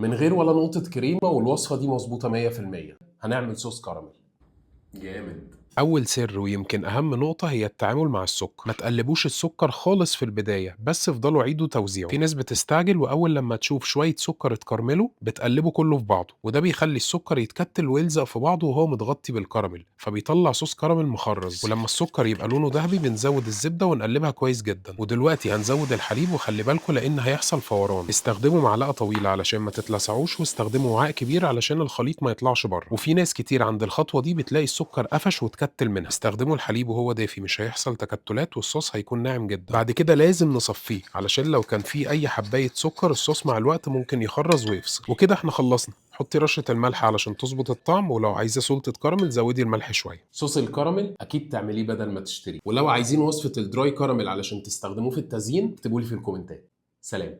من غير ولا نقطة كريمة، والوصفة دي مظبوطة 100%. هنعمل صوص كراميل. جامد. أول سر ويمكن أهم نقطة هي التعامل مع السكر، ما تقلبوش السكر خالص في البداية، بس افضلوا عيدوا توزيعه. في ناس بتستعجل وأول لما تشوف شوية سكر اتكرملوا بتقلبه كله في بعضه، وده بيخلي السكر يتكتل ويلزق في بعضه وهو متغطي بالكراميل، فبيطلع صوص كراميل مخرز. ولما السكر يبقى لونه ذهبي بنزود الزبدة ونقلبها كويس جدا. ودلوقتي هنزود الحليب، وخلي بالكوا لأن هيحصل فوران. استخدموا معلقة طويلة علشان ما تتلسعوش، واستخدموا وعاء كبير علشان الخليط ما يطلعش بره. وفي ناس كتير عند الخطوة دي بتلاقي السكر قفش وتكتل منها. استخدموا الحليب وهو دافي، مش هيحصل تكتلات والصوص هيكون ناعم جدا. بعد كده لازم نصفيه علشان لو كان فيه أي حباية سكر الصوص مع الوقت ممكن يخرز ويفصل. وكده احنا خلصنا. حطي رشة الملح علشان تظبط الطعم، ولو عايزة سلطة كراميل زودي الملح شوية. صوص الكراميل أكيد تعمليه بدل ما تشتريه، ولو عايزين وصفة الدراي كراميل علشان تستخدموه في التزيين اكتبولي في الكومنتات. سلام.